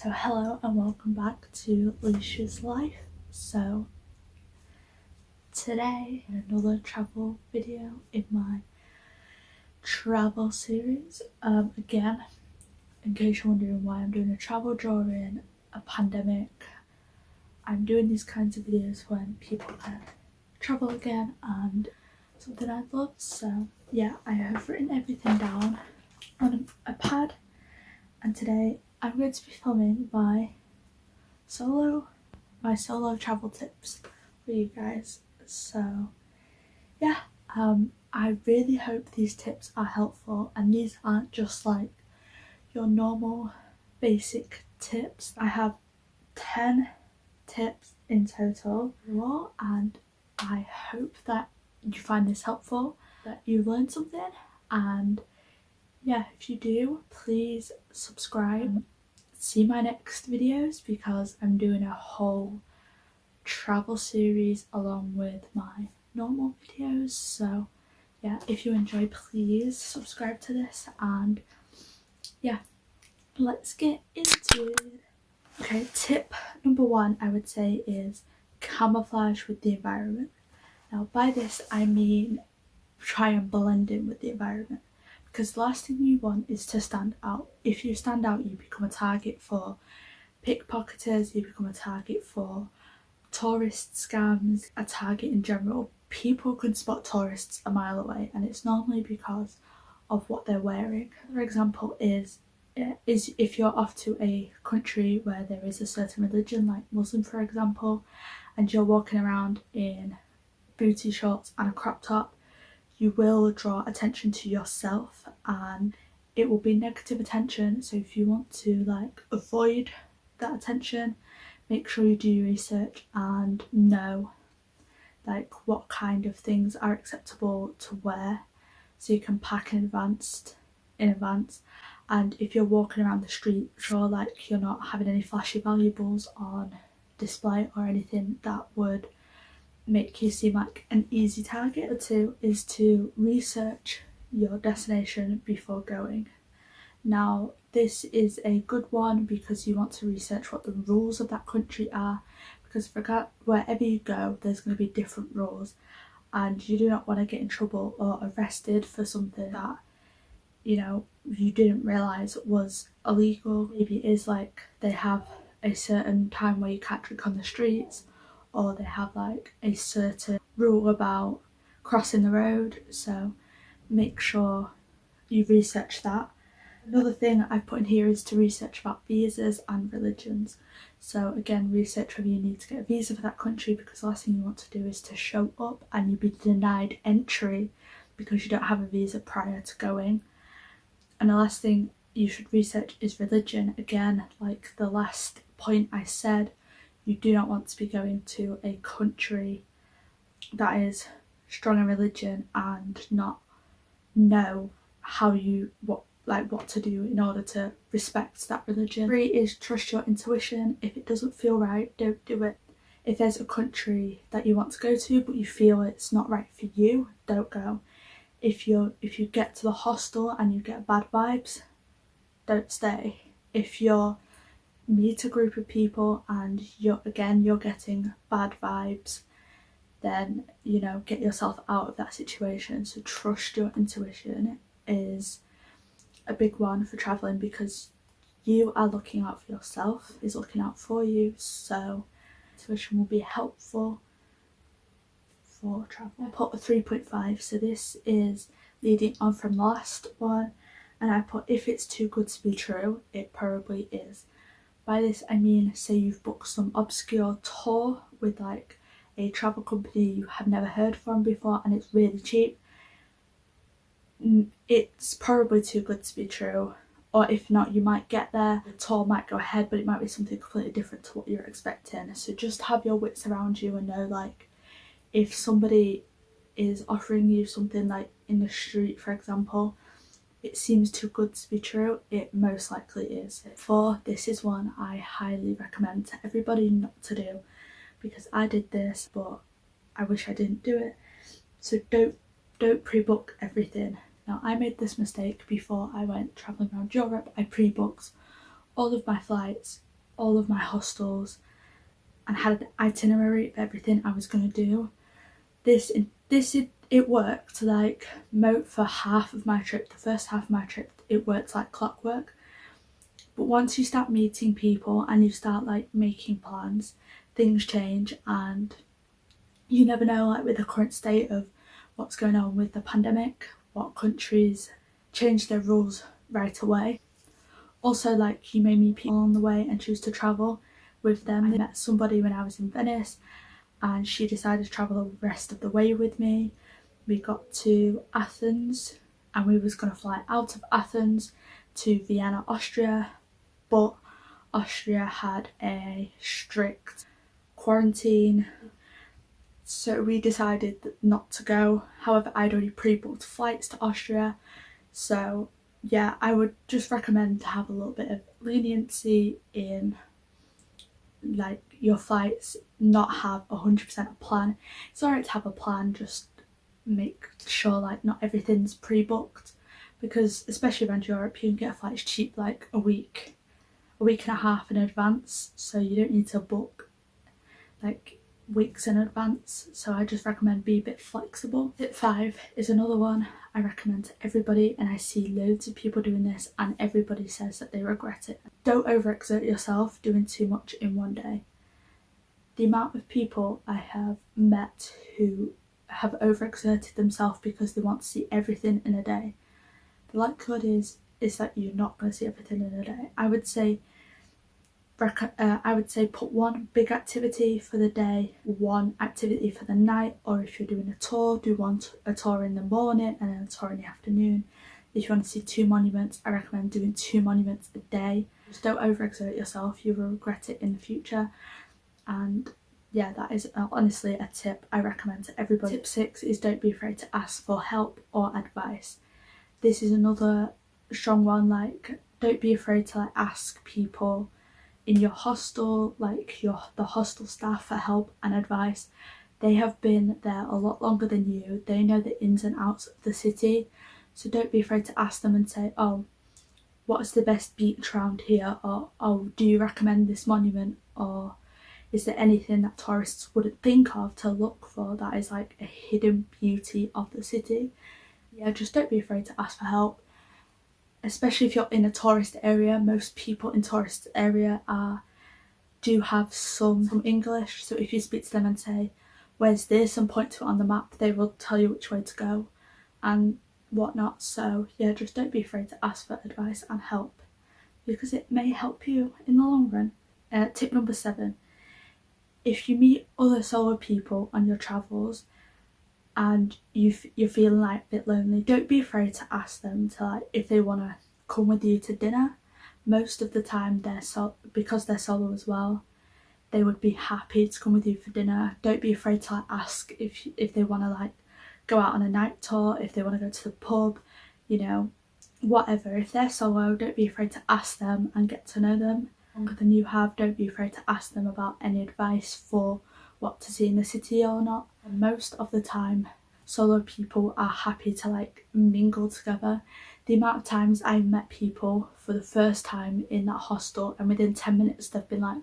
So hello and welcome back to Alicia's Life. So today another travel video in my travel series. Again, in case you're wondering why I'm doing a travel during a pandemic, I'm doing these kinds of videos when people can travel again and something I love. So yeah, I have written everything down on a pad, and today I'm going to be filming my solo travel tips for you guys. So yeah, I really hope these tips are helpful, and these aren't just like your normal basic tips. I have 10 tips in total, and I hope that you find this helpful, that you learn something. And yeah, if you do, please subscribe. See my next videos because I'm doing a whole travel series along with my normal videos. So yeah, if you enjoy, please subscribe to this, and yeah, let's get into it. Okay, tip number one I would say is camouflage with the environment. Now by this I mean try and blend in with the environment, because the last thing you want is to stand out. If you stand out, you become a target for pickpocketers, you become a target for tourist scams, a target in general. People can spot tourists a mile away, and it's normally because of what they're wearing. For example is if you're off to a country where there is a certain religion, like Muslim for example, and you're walking around in booty shorts and a crop top, you will draw attention to yourself and it will be negative attention. So if you want to like avoid that attention, make sure you do your research and know like what kind of things are acceptable to wear, so you can pack in advance. And if you're walking around the street, sure, like you're not having any flashy valuables on display or anything that would make you seem like an easy target. Number two is to research your destination before going. Now this is a good one because you want to research what the rules of that country are, because wherever you go there's going to be different rules, and you do not want to get in trouble or arrested for something that you didn't realise was illegal. Maybe it is like they have a certain time where you can't drink on the streets, or they have like a certain rule about crossing the road, so make sure you research that. Another thing I've put in here is to research about visas and religions. So again, research whether you need to get a visa for that country, because the last thing you want to do is to show up and you'll be denied entry because you don't have a visa prior to going. And the last thing you should research is religion. Again, like the last point I said, you do not want to be going to a country that is strong in religion and not know what to do in order to respect that religion. 3 is trust your intuition. If it doesn't feel right, don't do it. If there's a country that you want to go to but you feel it's not right for you, don't go. If you get to the hostel and you get bad vibes, don't stay. If you meet a group of people and you're getting bad vibes, then get yourself out of that situation. So trust your intuition is a big one for traveling, because you are looking out for yourself, is looking out for you, so intuition will be helpful for travel. I put a 3.5, so this is leading on from the last one, and I put if it's too good to be true, it probably is. By this I mean, say you've booked some obscure tour with like a travel company you have never heard from before and it's really cheap, it's probably too good to be true. Or if not, you might get there, the tour might go ahead, but it might be something completely different to what you're expecting. So just have your wits around you and know, like, if somebody is offering you something like in the street for example, it seems too good to be true, it most likely is. 4, this is one I highly recommend to everybody not to do, because I did this but I wish I didn't do it. So don't pre-book everything. Now I made this mistake before I went travelling around Europe. I pre-booked all of my flights all of my hostels and had an itinerary of everything I was going to do. It worked like for half of my trip. The first half of my trip, it worked like clockwork. But once you start meeting people and you start like making plans, things change, and you never know, like with the current state of what's going on with the pandemic, what countries change their rules right away. Also, like, you may meet people on the way and choose to travel with them. I met somebody when I was in Venice and she decided to travel the rest of the way with me. We got to Athens and we was going to fly out of Athens to Vienna, Austria, but Austria had a strict quarantine, so we decided not to go. However, I'd already pre-booked flights to Austria, so yeah, I would just recommend to have a little bit of leniency in like your flights, not have 100% a plan. It's alright to have a plan, just make sure like not everything's pre-booked, because especially around Europe you can get flights cheap like a week and a half in advance, so you don't need to book like weeks in advance. So I just recommend be a bit flexible. Tip 5 is another one I recommend to everybody, and I see loads of people doing this and everybody says that they regret it. Don't overexert yourself doing too much in one day. The amount of people I have met who have overexerted themselves because they want to see everything in a day, the likelihood is that you're not going to see everything in a day. I would say put one big activity for the day, one activity for the night, or if you're doing a tour, do a tour in the morning and then a tour in the afternoon. If you want to see 2 monuments, I recommend doing 2 monuments a day. Just don't overexert yourself, you will regret it in the future. And yeah, that is honestly a tip I recommend to everybody. Tip 6 is don't be afraid to ask for help or advice. This is another strong one, like don't be afraid to like ask people in your hostel, like the hostel staff, for help and advice. They have been there a lot longer than you. They know the ins and outs of the city, so don't be afraid to ask them and say, oh, what's the best beach around here, or oh, do you recommend this monument, or is there anything that tourists wouldn't think of to look for that is like a hidden beauty of the city. Yeah, just don't be afraid to ask for help, especially if you're in a tourist area. Most people in tourist area do have some English, so if you speak to them and say where's this and point to it on the map, they will tell you which way to go and whatnot. So yeah, just don't be afraid to ask for advice and help, because it may help you in the long run. Tip number 7, if you meet other solo people on your travels and you're feeling like a bit lonely, don't be afraid to ask them to like if they want to come with you to dinner. Most of the time because they're solo as well, they would be happy to come with you for dinner. Don't be afraid to like ask if they want to like go out on a night tour, if they want to go to the pub, you know, whatever. If they're solo, don't be afraid to ask them and get to know them longer than you have. Don't be afraid to ask them about any advice for what to see in the city or not. And most of the time solo people are happy to like mingle together. The amount of times I met people for the first time in that hostel and within 10 minutes they've been like,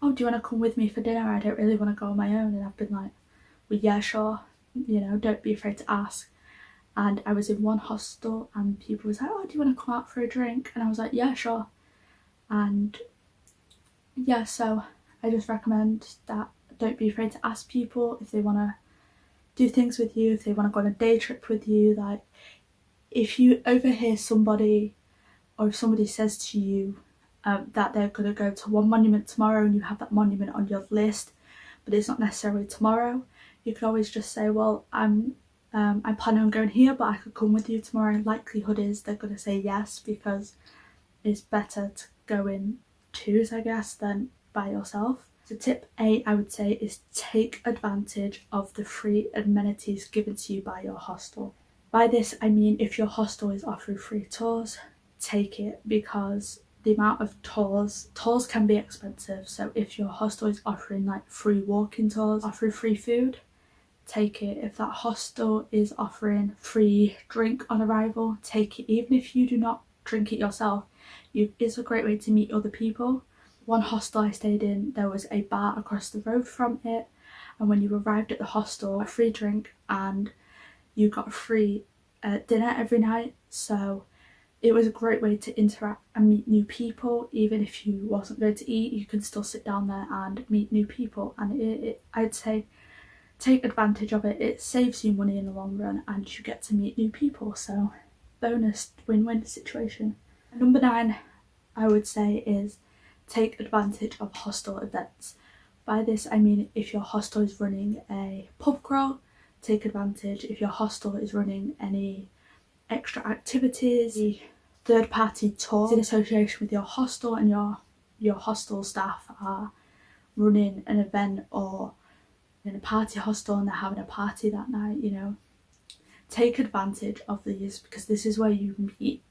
oh, do you want to come with me for dinner? I don't really want to go on my own. And I've been like, well, yeah, sure, you know, don't be afraid to ask. And I was in one hostel and people was like, oh, do you want to come out for a drink? And I was like, yeah, sure. And yeah, so I just recommend that don't be afraid to ask people if they want to do things with you, if they want to go on a day trip with you. Like if you overhear somebody, or if somebody says to you that they're going to go to one monument tomorrow and you have that monument on your list but it's not necessarily tomorrow, you can always just say, well, I plan on going here but I could come with you tomorrow. Likelihood is they're going to say yes, because it's better to go in twos, I guess, than by yourself. So tip 8 I would say is take advantage of the free amenities given to you by your hostel. By this I mean if your hostel is offering free tours, take it, because the amount of tours can be expensive. So if your hostel is offering like free walking tours, offering free food, take it. If that hostel is offering free drink on arrival, take it. Even if you do not drink it yourself, it's a great way to meet other people. one hostel I stayed in, there was a bar across the road from it, and when you arrived at the hostel, a free drink and you got free dinner every night. So it was a great way to interact and meet new people. Even if you wasn't going to eat, you can still sit down there and meet new people, and I'd say take advantage of it. It saves you money in the long run and you get to meet new people, so bonus win-win situation. Number 9, I would say, is take advantage of hostel events. By this I mean if your hostel is running a pub crawl, take advantage. If your hostel is running any extra activities, third-party tours in association with your hostel, and your hostel staff are running an event or in a party hostel and they're having a party that night, you know, take advantage of these, because this is where you meet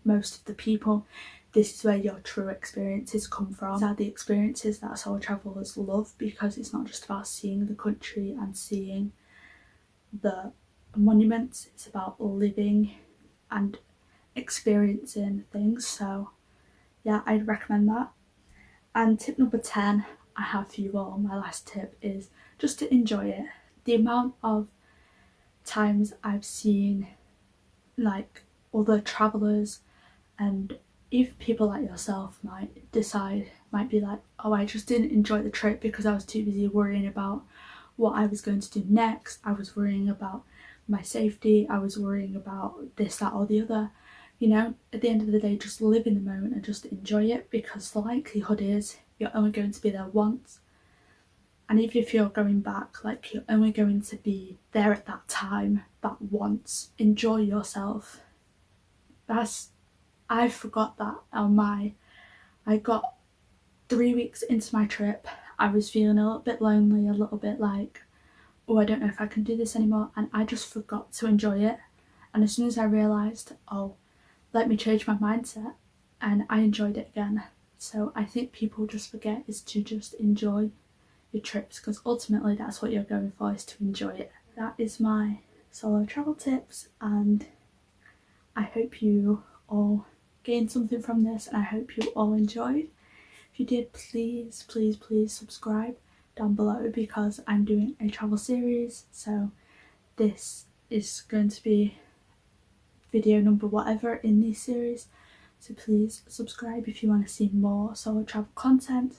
most of the people. This is where your true experiences come from. These are the experiences that solo travellers love, because it's not just about seeing the country and seeing the monuments, it's about living and experiencing things. So yeah, I'd recommend that. And tip number 10 I have for you all, my last tip, is just to enjoy it. The amount of times I've seen like other travellers, and even people like yourself might be like, oh, I just didn't enjoy the trip because I was too busy worrying about what I was going to do next. I was worrying about my safety, I was worrying about this, that or the other. You know, at the end of the day, just live in the moment and just enjoy it, because the likelihood is you're only going to be there once, and even if you're going back, like, you're only going to be there at that time, that once. Enjoy yourself. I forgot that I got 3 weeks into my trip, I was feeling a little bit lonely, a little bit like, oh, I don't know if I can do this anymore, and I just forgot to enjoy it. And as soon as I realised, oh, let me change my mindset, and I enjoyed it again. So I think people just forget is to just enjoy your trips, because ultimately that's what you're going for, is to enjoy it. That is my solo travel tips, and I hope you all gained something from this, and I hope you all enjoyed. If you did, please subscribe down below, because I'm doing a travel series, so this is going to be video number whatever in this series. So please subscribe if you want to see more solo travel content,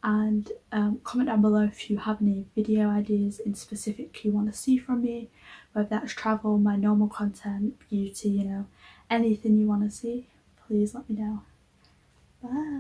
and comment down below if you have any video ideas in specific you want to see from me, whether that's travel, my normal content, beauty, you know, anything you want to see, please let me know. Bye.